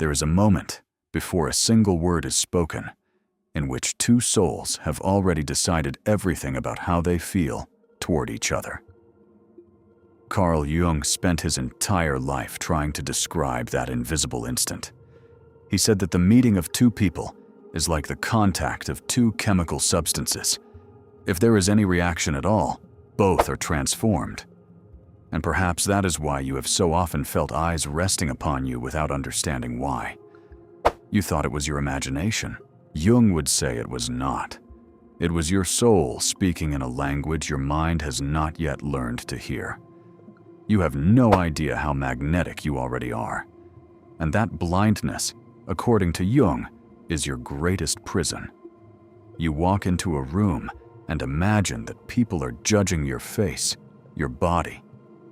There is a moment, before a single word is spoken, in which two souls have already decided everything about how they feel toward each other. Carl Jung spent his entire life trying to describe that invisible instant. He said that the meeting of two people is like the contact of two chemical substances. If there is any reaction at all, both are transformed. And perhaps that is why you have so often felt eyes resting upon you without understanding why. You thought it was your imagination. Jung would say it was not. It was your soul speaking in a language your mind has not yet learned to hear. You have no idea how magnetic you already are. And that blindness, according to Jung, is your greatest prison. You walk into a room and imagine that people are judging your face, your body,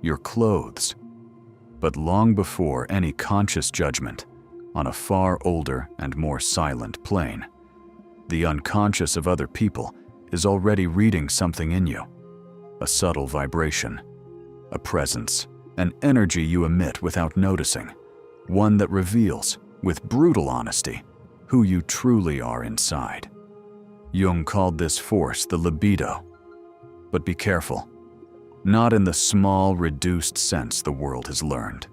your clothes. But long before any conscious judgment, on a far older and more silent plane, the unconscious of other people is already reading something in you, a subtle vibration, a presence, an energy you emit without noticing, one that reveals, with brutal honesty, who you truly are inside. Jung called this force the libido. But be careful, not in the small, reduced sense the world has learned.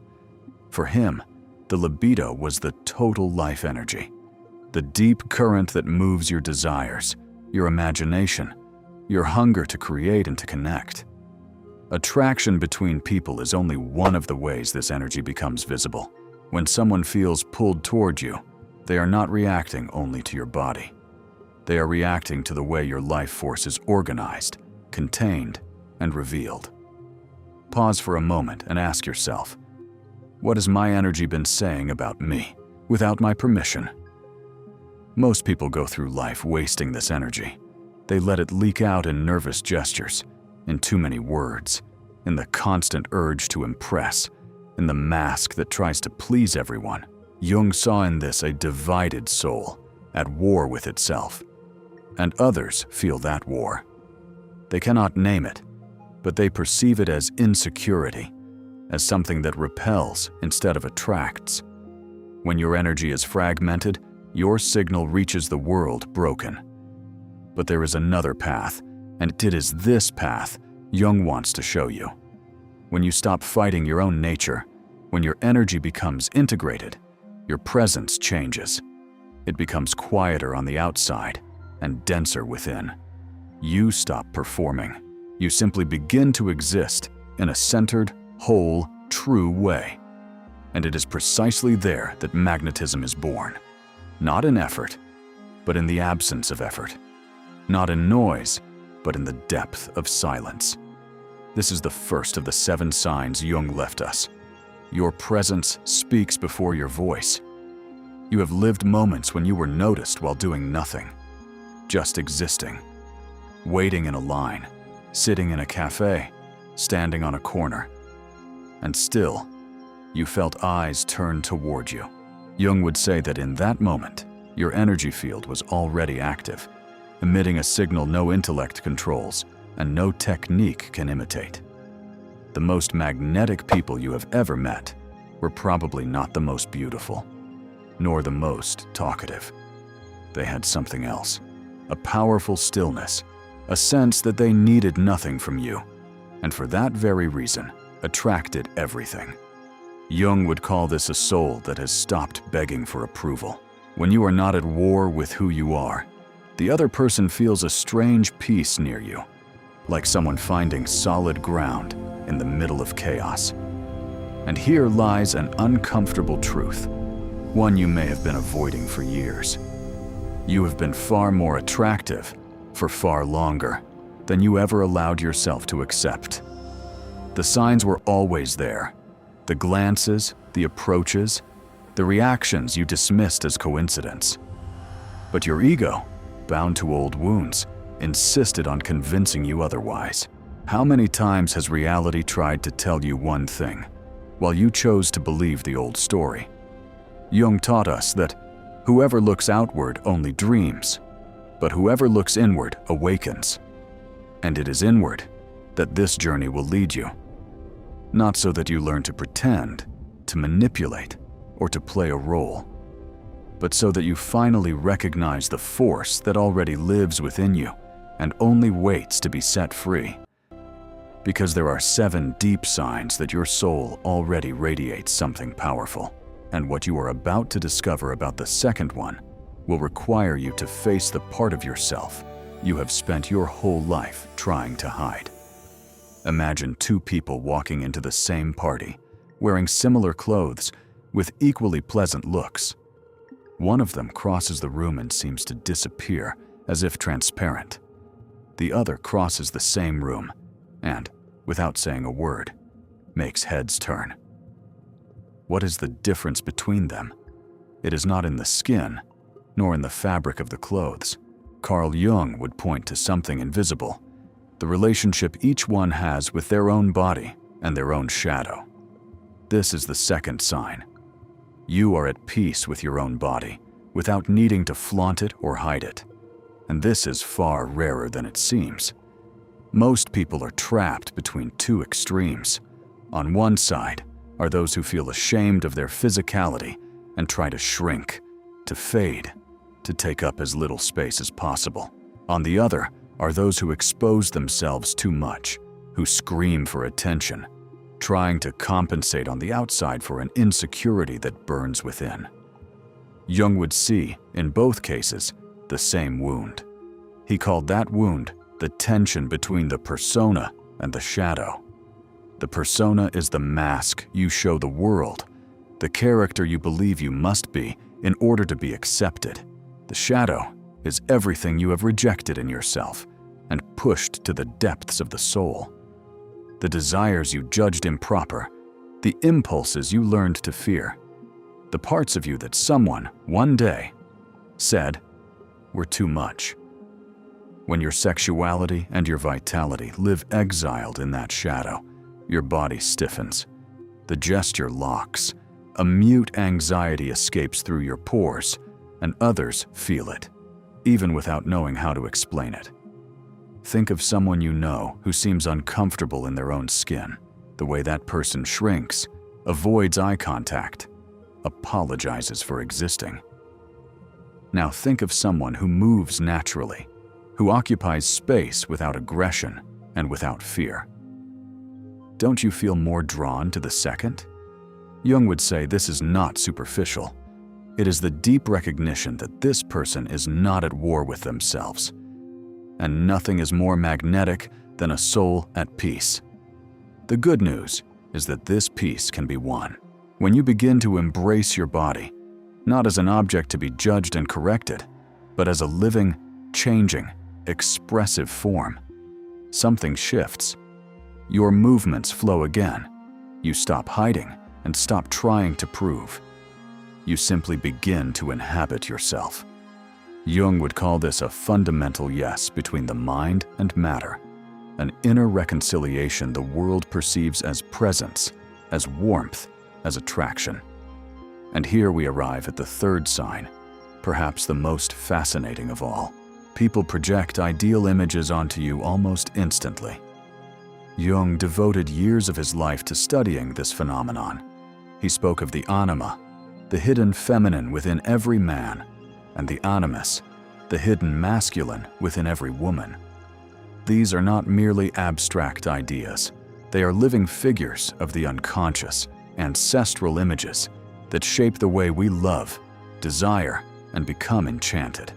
For him, the libido was the total life energy, the deep current that moves your desires, your imagination, your hunger to create and to connect. Attraction between people is only one of the ways this energy becomes visible. When someone feels pulled toward you, they are not reacting only to your body. They are reacting to the way your life force is organized, contained, and revealed. Pause for a moment and ask yourself, what has my energy been saying about me, without my permission? Most people go through life wasting this energy. They let it leak out in nervous gestures, in too many words, in the constant urge to impress, in the mask that tries to please everyone. Jung saw in this a divided soul, at war with itself. And others feel that war. They cannot name it, but they perceive it as insecurity, as something that repels instead of attracts. When your energy is fragmented, your signal reaches the world broken. But there is another path, and it is this path Jung wants to show you. When you stop fighting your own nature, when your energy becomes integrated, your presence changes. It becomes quieter on the outside and denser within. You stop performing. You simply begin to exist in a centered, whole, true way. And it is precisely there that magnetism is born. Not in effort, but in the absence of effort. Not in noise, but in the depth of silence. This is the first of the 7 signs Jung left us. Your presence speaks before your voice. You have lived moments when you were noticed while doing nothing, just existing, waiting in a line, sitting in a cafe, standing on a corner. And still, you felt eyes turn toward you. Jung would say that in that moment, your energy field was already active, emitting a signal no intellect controls and no technique can imitate. The most magnetic people you have ever met were probably not the most beautiful, nor the most talkative. They had something else, a powerful stillness, a sense that they needed nothing from you, and for that very reason, attracted everything. Jung would call this a soul that has stopped begging for approval. When you are not at war with who you are, the other person feels a strange peace near you, like someone finding solid ground in the middle of chaos. And here lies an uncomfortable truth, one you may have been avoiding for years. You have been far more attractive for far longer than you ever allowed yourself to accept. The signs were always there. The glances, the approaches, the reactions you dismissed as coincidence. But your ego, bound to old wounds, insisted on convincing you otherwise. How many times has reality tried to tell you one thing, while you chose to believe the old story? Jung taught us that whoever looks outward only dreams, but whoever looks inward awakens. And it is inward that this journey will lead you. Not so that you learn to pretend, to manipulate, or to play a role, but so that you finally recognize the force that already lives within you and only waits to be set free. Because there are 7 deep signs that your soul already radiates something powerful, and what you are about to discover about the second one will require you to face the part of yourself you have spent your whole life trying to hide. Imagine 2 people walking into the same party, wearing similar clothes, with equally pleasant looks. One of them crosses the room and seems to disappear, as if transparent. The other crosses the same room and, without saying a word, makes heads turn. What is the difference between them? It is not in the skin, nor in the fabric of the clothes. Carl Jung would point to something invisible, the relationship each one has with their own body and their own shadow. This is the second sign. You are at peace with your own body, without needing to flaunt it or hide it. And this is far rarer than it seems. Most people are trapped between 2 extremes. On one side are those who feel ashamed of their physicality and try to shrink, to fade, to take up as little space as possible. On the other are those who expose themselves too much, who scream for attention, trying to compensate on the outside for an insecurity that burns within. Jung would see, in both cases, the same wound. He called that wound the tension between the persona and the shadow. The persona is the mask you show the world, the character you believe you must be in order to be accepted. The shadow is everything you have rejected in yourself and pushed to the depths of the soul. The desires you judged improper, the impulses you learned to fear, the parts of you that someone, one day, said were too much. When your sexuality and your vitality live exiled in that shadow, your body stiffens, the gesture locks, a mute anxiety escapes through your pores, and others feel it, even without knowing how to explain it. Think of someone you know who seems uncomfortable in their own skin, the way that person shrinks, avoids eye contact, apologizes for existing. Now think of someone who moves naturally, who occupies space without aggression and without fear. Don't you feel more drawn to the second? Jung would say this is not superficial. It is the deep recognition that this person is not at war with themselves. And nothing is more magnetic than a soul at peace. The good news is that this peace can be won when you begin to embrace your body, not as an object to be judged and corrected, but as a living, changing, expressive form. Something shifts. Your movements flow again. You stop hiding and stop trying to prove. You simply begin to inhabit yourself. Jung would call this a fundamental yes between the mind and matter, an inner reconciliation the world perceives as presence, as warmth, as attraction. And here we arrive at the third sign, perhaps the most fascinating of all. People project ideal images onto you almost instantly. Jung devoted years of his life to studying this phenomenon. He spoke of the anima, the hidden feminine within every man, and the animus, the hidden masculine within every woman. These are not merely abstract ideas. They are living figures of the unconscious, ancestral images that shape the way we love, desire, and become enchanted.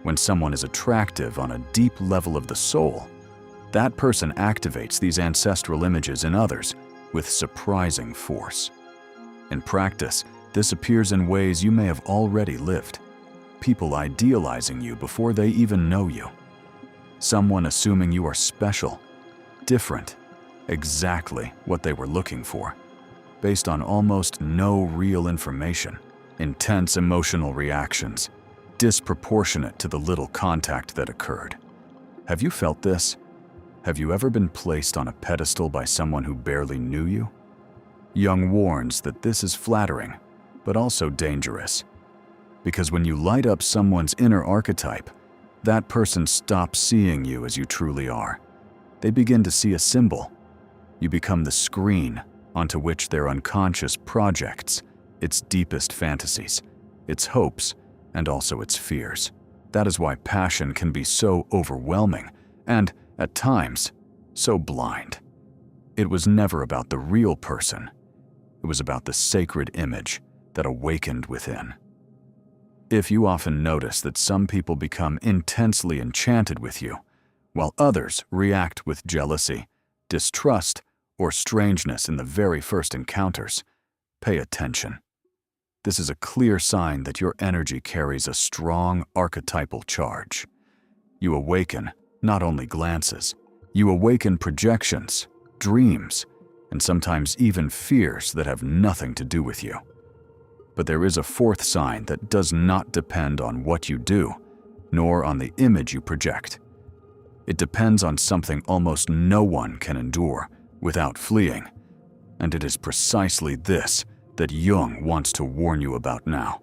When someone is attractive on a deep level of the soul, that person activates these ancestral images in others with surprising force. In practice, this appears in ways you may have already lived. People idealizing you before they even know you. Someone assuming you are special, different, exactly what they were looking for, based on almost no real information, intense emotional reactions, disproportionate to the little contact that occurred. Have you felt this? Have you ever been placed on a pedestal by someone who barely knew you? Jung warns that this is flattering, but also dangerous. Because when you light up someone's inner archetype, that person stops seeing you as you truly are. They begin to see a symbol. You become the screen onto which their unconscious projects, its deepest fantasies, its hopes, and also its fears. That is why passion can be so overwhelming and, at times, so blind. It was never about the real person. It was about the sacred image that awakened within. If you often notice that some people become intensely enchanted with you, while others react with jealousy, distrust, or strangeness in the very first encounters, pay attention. This is a clear sign that your energy carries a strong archetypal charge. You awaken not only glances, you awaken projections, dreams, and sometimes even fears that have nothing to do with you. But there is a fourth sign that does not depend on what you do, nor on the image you project. It depends on something almost no one can endure without fleeing, and it is precisely this that Jung wants to warn you about now.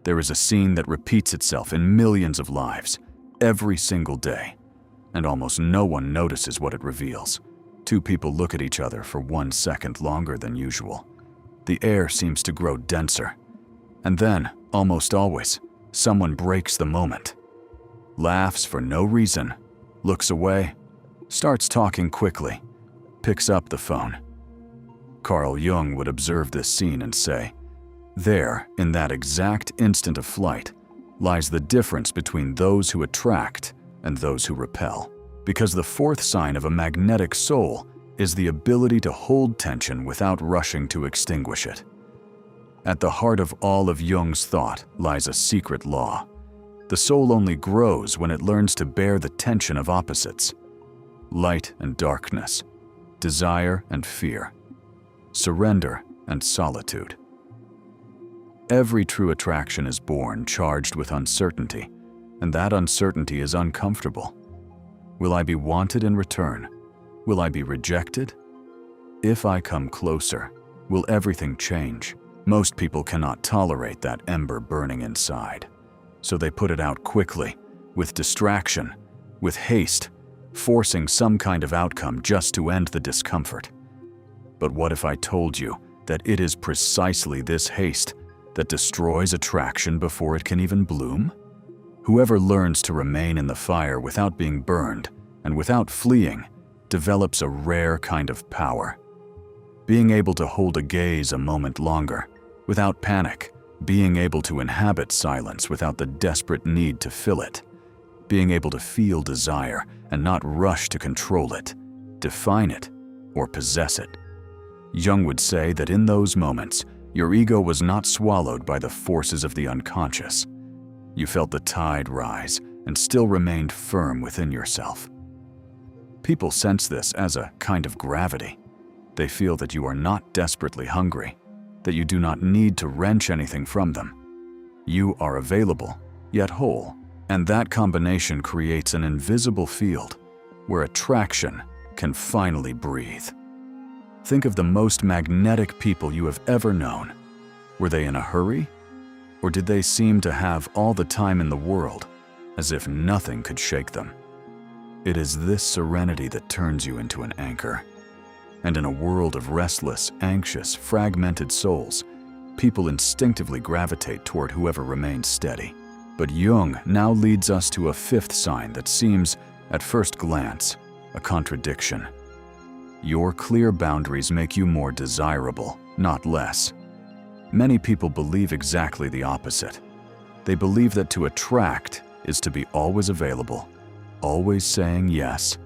There is a scene that repeats itself in millions of lives, every single day, and almost no one notices what it reveals. Two people look at each other for 1 second longer than usual. The air seems to grow denser, and then, almost always, someone breaks the moment. Laughs for no reason, looks away, starts talking quickly, picks up the phone. Carl Jung would observe this scene and say, "There, in that exact instant of flight, lies the difference between those who attract and those who repel." Because the fourth sign of a magnetic soul is the ability to hold tension without rushing to extinguish it. At the heart of all of Jung's thought lies a secret law. The soul only grows when it learns to bear the tension of opposites: light and darkness, desire and fear, surrender and solitude. Every true attraction is born charged with uncertainty, and that uncertainty is uncomfortable. Will I be wanted in return? Will I be rejected? If I come closer, will everything change? Most people cannot tolerate that ember burning inside, so they put it out quickly, with distraction, with haste, forcing some kind of outcome just to end the discomfort. But what if I told you that it is precisely this haste that destroys attraction before it can even bloom? Whoever learns to remain in the fire without being burned and without fleeing develops a rare kind of power. Being able to hold a gaze a moment longer, without panic, being able to inhabit silence without the desperate need to fill it, being able to feel desire and not rush to control it, define it, or possess it. Jung would say that in those moments, your ego was not swallowed by the forces of the unconscious. You felt the tide rise and still remained firm within yourself. People sense this as a kind of gravity. They feel that you are not desperately hungry, that you do not need to wrench anything from them. You are available, yet whole, and that combination creates an invisible field where attraction can finally breathe. Think of the most magnetic people you have ever known. Were they in a hurry? Or did they seem to have all the time in the world, as if nothing could shake them? It is this serenity that turns you into an anchor. And in a world of restless, anxious, fragmented souls, people instinctively gravitate toward whoever remains steady. But Jung now leads us to a fifth sign that seems, at first glance, a contradiction. Your clear boundaries make you more desirable, not less. Many people believe exactly the opposite. They believe that to attract is to be always available, always saying yes,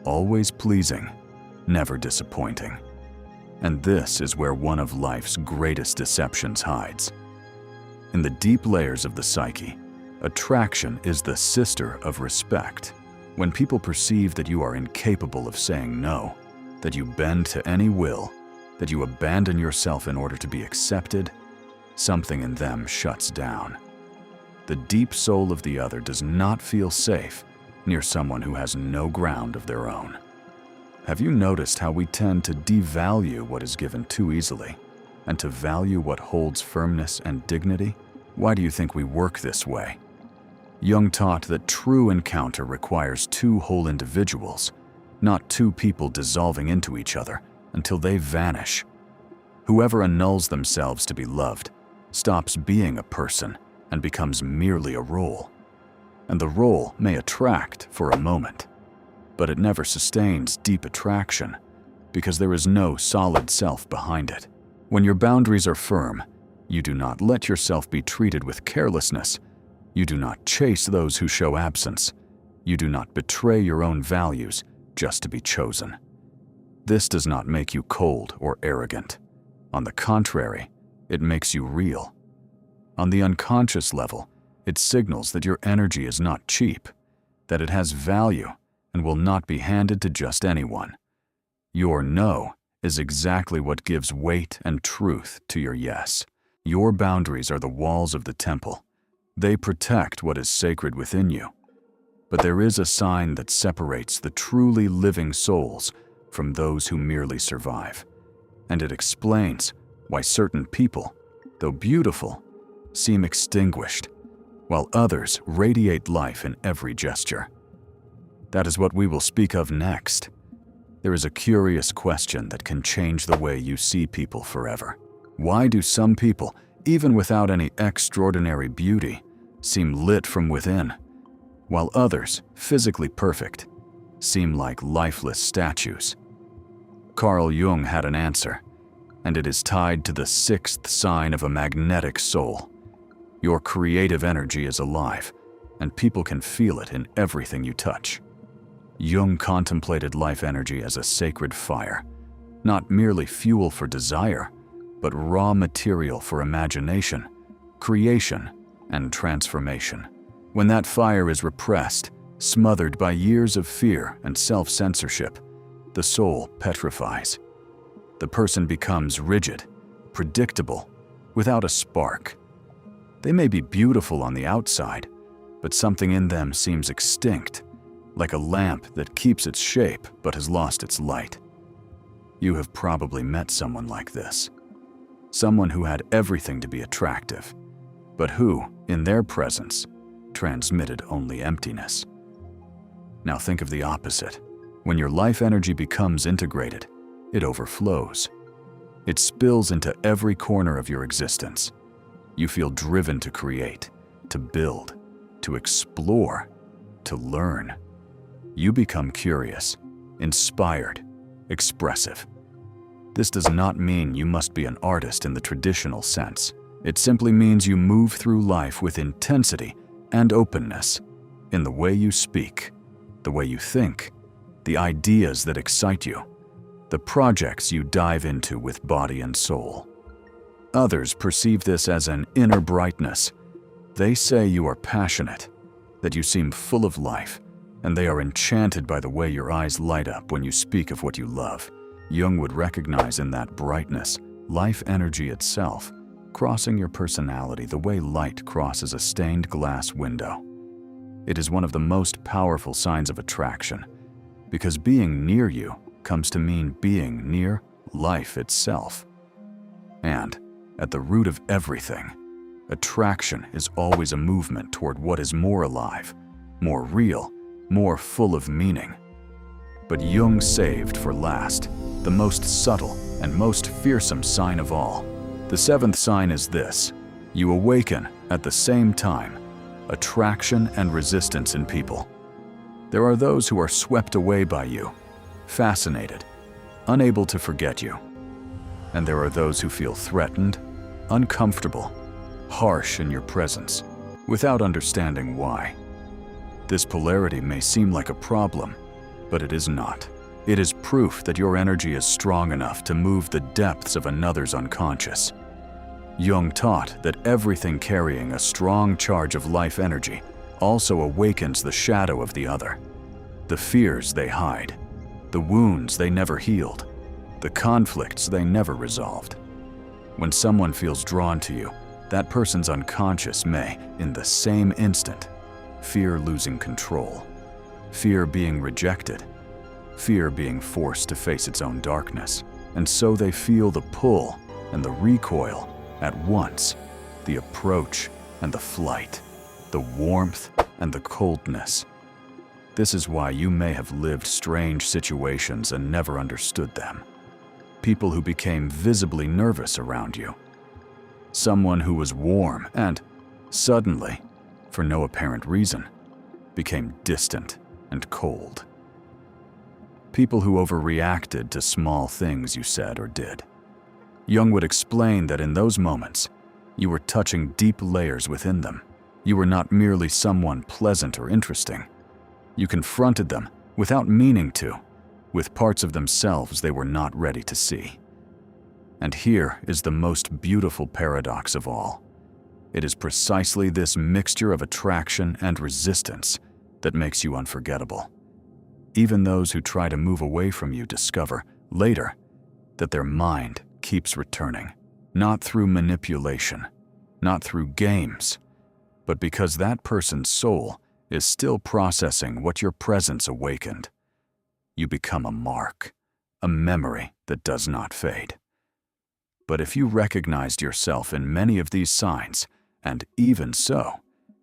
always pleasing, never disappointing. And this is where one of life's greatest deceptions hides. In the deep layers of the psyche, attraction is the sister of respect. When people perceive that you are incapable of saying no, that you bend to any will, that you abandon yourself in order to be accepted, something in them shuts down. The deep soul of the other does not feel safe near someone who has no ground of their own. Have you noticed how we tend to devalue what is given too easily and to value what holds firmness and dignity? Why do you think we work this way? Jung taught that true encounter requires two whole individuals, not two people dissolving into each other until they vanish. Whoever annuls themselves to be loved stops being a person and becomes merely a role. And the role may attract for a moment, but it never sustains deep attraction because there is no solid self behind it. When your boundaries are firm, you do not let yourself be treated with carelessness. You do not chase those who show absence. You do not betray your own values just to be chosen. This does not make you cold or arrogant. On the contrary, it makes you real. On the unconscious level, it signals that your energy is not cheap, that it has value and will not be handed to just anyone. Your no is exactly what gives weight and truth to your yes. Your boundaries are the walls of the temple. They protect what is sacred within you. But there is a sign that separates the truly living souls from those who merely survive. And it explains why certain people, though beautiful, seem extinguished, while others radiate life in every gesture. That is what we will speak of next. There is a curious question that can change the way you see people forever. Why do some people, even without any extraordinary beauty, seem lit from within, while others, physically perfect, seem like lifeless statues? Carl Jung had an answer, and it is tied to the sixth sign of a magnetic soul. Your creative energy is alive, and people can feel it in everything you touch. Jung contemplated life energy as a sacred fire, not merely fuel for desire, but raw material for imagination, creation, and transformation. When that fire is repressed, smothered by years of fear and self-censorship, the soul petrifies. The person becomes rigid, predictable, without a spark. They may be beautiful on the outside, but something in them seems extinct, like a lamp that keeps its shape but has lost its light. You have probably met someone like this. Someone who had everything to be attractive, but who, in their presence, transmitted only emptiness. Now think of the opposite. When your life energy becomes integrated, it overflows. It spills into every corner of your existence. You feel driven to create, to build, to explore, to learn. You become curious, inspired, expressive. This does not mean you must be an artist in the traditional sense. It simply means you move through life with intensity and openness in the way you speak, the way you think, the ideas that excite you, the projects you dive into with body and soul. Others perceive this as an inner brightness. They say you are passionate, that you seem full of life, and they are enchanted by the way your eyes light up when you speak of what you love. Jung would recognize in that brightness life energy itself, crossing your personality the way light crosses a stained glass window. It is one of the most powerful signs of attraction, because being near you comes to mean being near life itself. And, at the root of everything, attraction is always a movement toward what is more alive, more real, more full of meaning. But Jung saved for last the most subtle and most fearsome sign of all. The seventh sign is this: you awaken, at the same time, attraction and resistance in people. There are those who are swept away by you, fascinated, unable to forget you. And there are those who feel threatened, uncomfortable, harsh in your presence, without understanding why. This polarity may seem like a problem, but it is not. It is proof that your energy is strong enough to move the depths of another's unconscious. Jung taught that everything carrying a strong charge of life energy also awakens the shadow of the other, the fears they hide, the wounds they never healed, the conflicts they never resolved. When someone feels drawn to you, that person's unconscious may, in the same instant, fear losing control, fear being rejected, fear being forced to face its own darkness. And so they feel the pull and the recoil at once, the approach and the flight, the warmth and the coldness. This is why you may have lived strange situations and never understood them. people who became visibly nervous around you. Someone who was warm and, suddenly, for no apparent reason, became distant and cold. People who overreacted to small things you said or did. Jung would explain that in those moments, you were touching deep layers within them. You were not merely someone pleasant or interesting. You confronted them without meaning to, with parts of themselves they were not ready to see. And here is the most beautiful paradox of all. It is precisely this mixture of attraction and resistance that makes you unforgettable. Even those who try to move away from you discover, later, that their mind keeps returning, not through manipulation, not through games, but because that person's soul is still processing what your presence awakened. You become a mark, a memory that does not fade. But if you recognized yourself in many of these signs, and even so,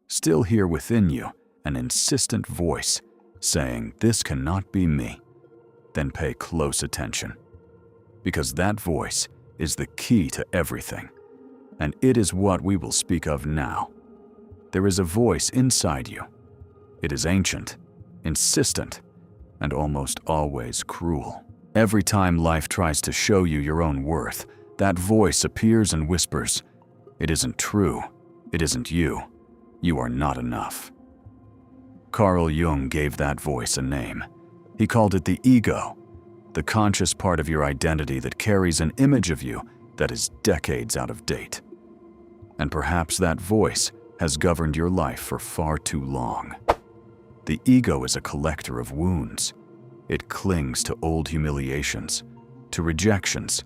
still hear within you an insistent voice saying, "This cannot be me," then pay close attention. Because that voice is the key to everything, and it is what we will speak of now. There is a voice inside you. It is ancient, insistent, and almost always cruel. Every time life tries to show you your own worth, that voice appears and whispers, "It isn't true. It isn't you. You are not enough." Carl Jung gave that voice a name. He called it the ego, the conscious part of your identity that carries an image of you that is decades out of date. And perhaps that voice has governed your life for far too long. The ego is a collector of wounds. It clings to old humiliations, to rejections,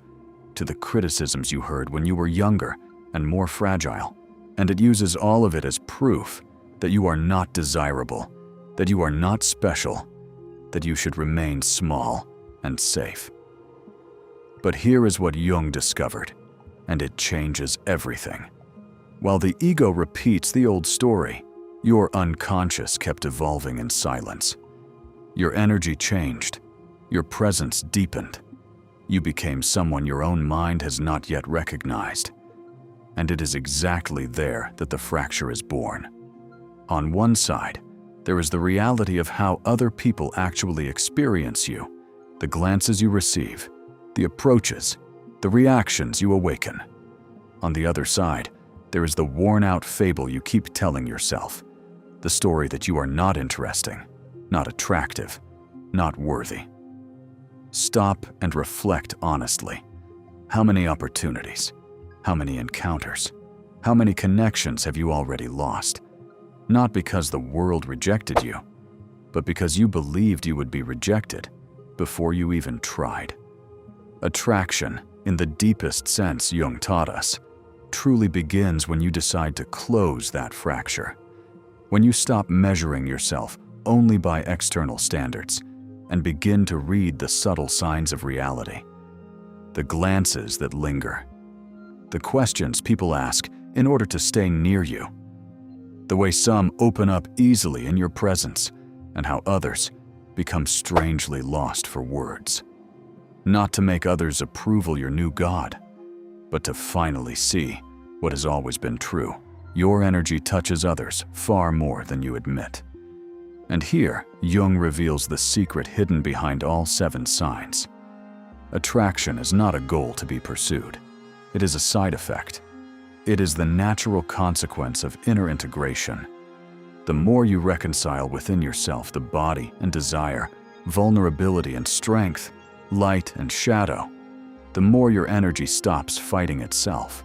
to the criticisms you heard when you were younger and more fragile, and it uses all of it as proof that you are not desirable, that you are not special, that you should remain small and safe. But here is what Jung discovered, and it changes everything. While the ego repeats the old story, your unconscious kept evolving in silence. Your energy changed, your presence deepened. You became someone your own mind has not yet recognized. And it is exactly there that the fracture is born. On one side, there is the reality of how other people actually experience you, the glances you receive, the approaches, the reactions you awaken. On the other side, there is the worn-out fable you keep telling yourself, the story that you are not interesting, not attractive, not worthy. Stop and reflect honestly. How many opportunities? How many encounters? How many connections have you already lost? Not because the world rejected you, but because you believed you would be rejected before you even tried. Attraction, in the deepest sense Jung taught us, truly begins when you decide to close that fracture. When you stop measuring yourself only by external standards and begin to read the subtle signs of reality, the glances that linger, the questions people ask in order to stay near you, the way some open up easily in your presence, and how others become strangely lost for words. Not to make others' approval your new god, but to finally see what has always been true. Your energy touches others far more than you admit. And here, Jung reveals the secret hidden behind all 7 signs. Attraction is not a goal to be pursued. It is a side effect. It is the natural consequence of inner integration. The more you reconcile within yourself the body and desire, vulnerability and strength, light and shadow, the more your energy stops fighting itself.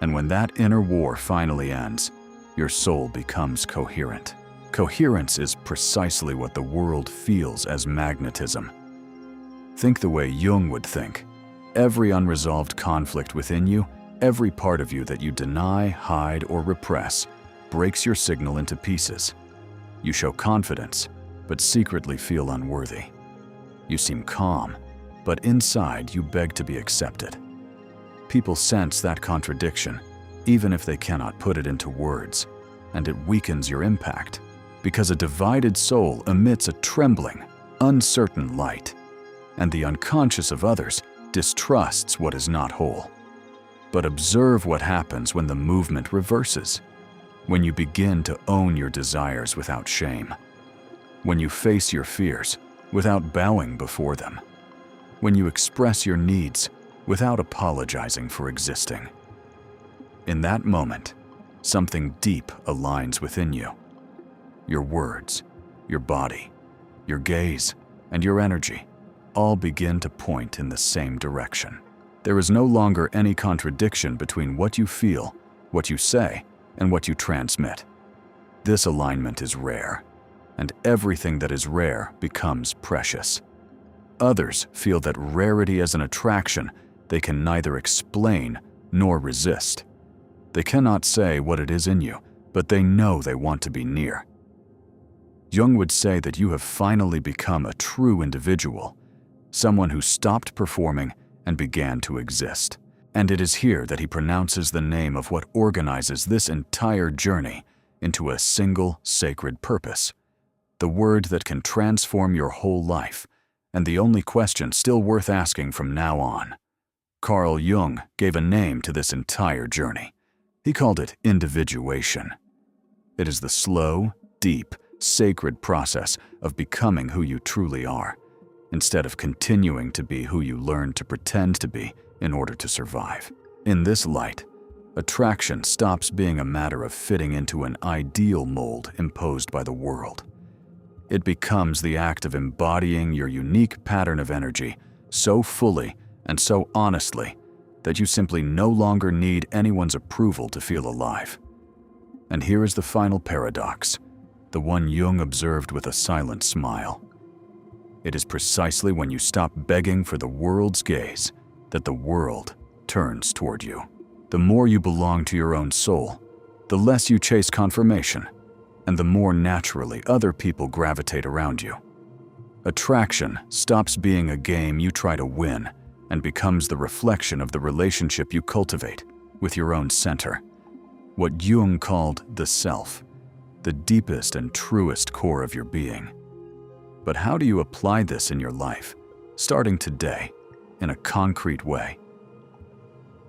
And when that inner war finally ends, your soul becomes coherent. Coherence is precisely what the world feels as magnetism. Think the way Jung would think. Every unresolved conflict within you, every part of you that you deny, hide, or repress, breaks your signal into pieces. You show confidence, but secretly feel unworthy. You seem calm, but inside you beg to be accepted. People sense that contradiction, even if they cannot put it into words, and it weakens your impact, because a divided soul emits a trembling, uncertain light, and the unconscious of others distrusts what is not whole. But observe what happens when the movement reverses, when you begin to own your desires without shame, when you face your fears without bowing before them, when you express your needs without apologizing for existing. In that moment, something deep aligns within you. Your words, your body, your gaze, and your energy all begin to point in the same direction. There is no longer any contradiction between what you feel, what you say, and what you transmit. This alignment is rare, and everything that is rare becomes precious. Others feel that rarity is an attraction they can neither explain nor resist. They cannot say what it is in you, but they know they want to be near. Jung would say that you have finally become a true individual, someone who stopped performing and began to exist. And it is here that he pronounces the name of what organizes this entire journey into a single sacred purpose, the word that can transform your whole life, and the only question still worth asking from now on. Carl Jung gave a name to this entire journey. He called it individuation. It is the slow, deep, sacred process of becoming who you truly are, instead of continuing to be who you learned to pretend to be in order to survive. In this light, attraction stops being a matter of fitting into an ideal mold imposed by the world. It becomes the act of embodying your unique pattern of energy so fully and so honestly that you simply no longer need anyone's approval to feel alive. And here is the final paradox, the one Jung observed with a silent smile. It is precisely when you stop begging for the world's gaze that the world turns toward you. The more you belong to your own soul, the less you chase confirmation, and the more naturally other people gravitate around you. Attraction stops being a game you try to win and becomes the reflection of the relationship you cultivate with your own center, what Jung called the self, the deepest and truest core of your being. But how do you apply this in your life, starting today, in a concrete way?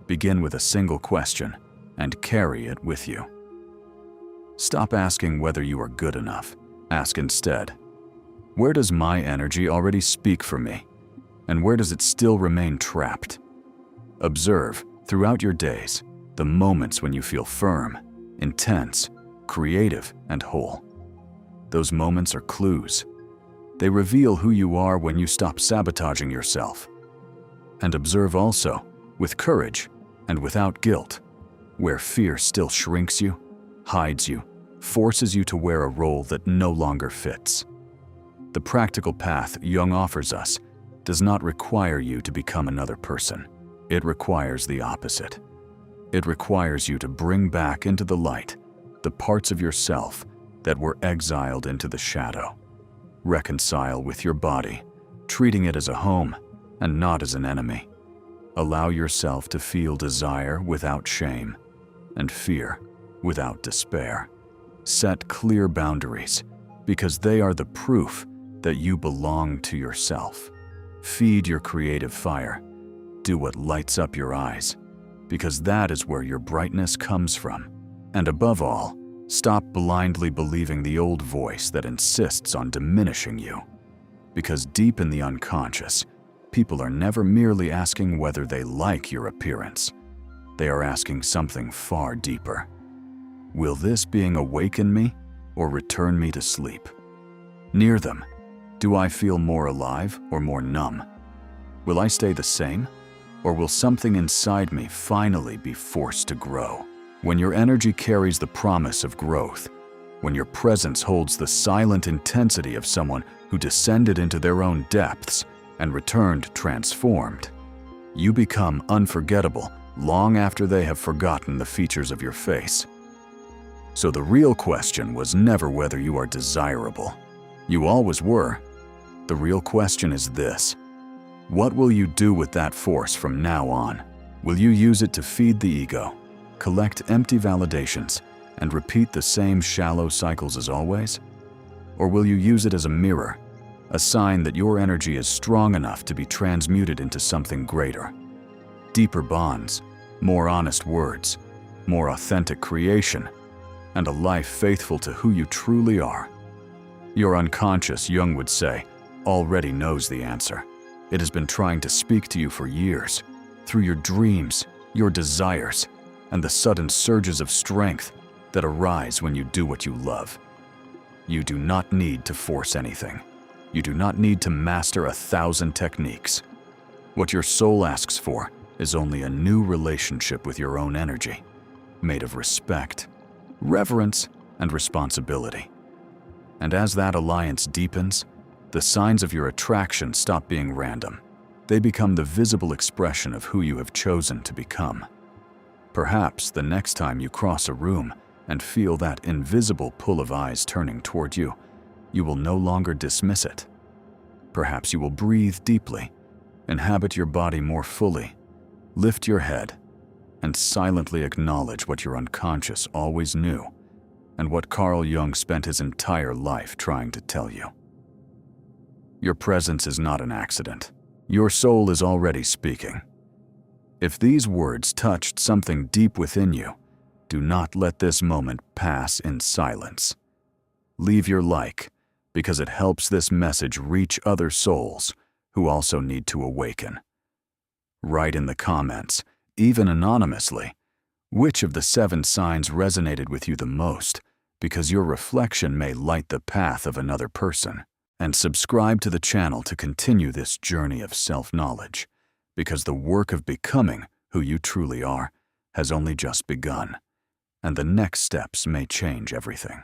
Begin with a single question and carry it with you. Stop asking whether you are good enough. Ask instead, where does my energy already speak for me, and where does it still remain trapped? Observe, throughout your days, the moments when you feel firm, intense, creative, and whole. Those moments are clues. They reveal who you are when you stop sabotaging yourself. And observe also, with courage and without guilt, where fear still shrinks you, hides you, forces you to wear a role that no longer fits. The practical path Jung offers us does not require you to become another person. It requires the opposite. It requires you to bring back into the light the parts of yourself that were exiled into the shadow. Reconcile with your body, treating it as a home and not as an enemy. Allow yourself to feel desire without shame and fear without despair. Set clear boundaries, because they are the proof that you belong to yourself. Feed your creative fire. Do what lights up your eyes, because that is where your brightness comes from. And above all, stop blindly believing the old voice that insists on diminishing you. Because deep in the unconscious, people are never merely asking whether they like your appearance. They are asking something far deeper. Will this being awaken me or return me to sleep? Near them, do I feel more alive or more numb? Will I stay the same, or will something inside me finally be forced to grow? When your energy carries the promise of growth, when your presence holds the silent intensity of someone who descended into their own depths and returned transformed, you become unforgettable long after they have forgotten the features of your face. So the real question was never whether you are desirable. You always were. The real question is this: what will you do with that force from now on? Will you use it to feed the ego, collect empty validations, and repeat the same shallow cycles as always? Or will you use it as a mirror, a sign that your energy is strong enough to be transmuted into something greater. Deeper bonds, more honest words, more authentic creation, and a life faithful to who you truly are. Your unconscious, Jung would say, already knows the answer. It has been trying to speak to you for years, through your dreams, your desires, and the sudden surges of strength that arise when you do what you love. You do not need to force anything. You do not need to master 1,000 techniques. What your soul asks for is only a new relationship with your own energy, made of respect, reverence, and responsibility. And as that alliance deepens, the signs of your attraction stop being random. They become the visible expression of who you have chosen to become. Perhaps the next time you cross a room and feel that invisible pull of eyes turning toward you, you will no longer dismiss it. Perhaps you will breathe deeply, inhabit your body more fully, lift your head, and silently acknowledge what your unconscious always knew, and what Carl Jung spent his entire life trying to tell you. Your presence is not an accident. Your soul is already speaking. If these words touched something deep within you, do not let this moment pass in silence. Leave your like, because it helps this message reach other souls who also need to awaken. Write in the comments, even anonymously, which of the 7 signs resonated with you the most, because your reflection may light the path of another person. And subscribe to the channel to continue this journey of self-knowledge, because the work of becoming who you truly are has only just begun, and the next steps may change everything.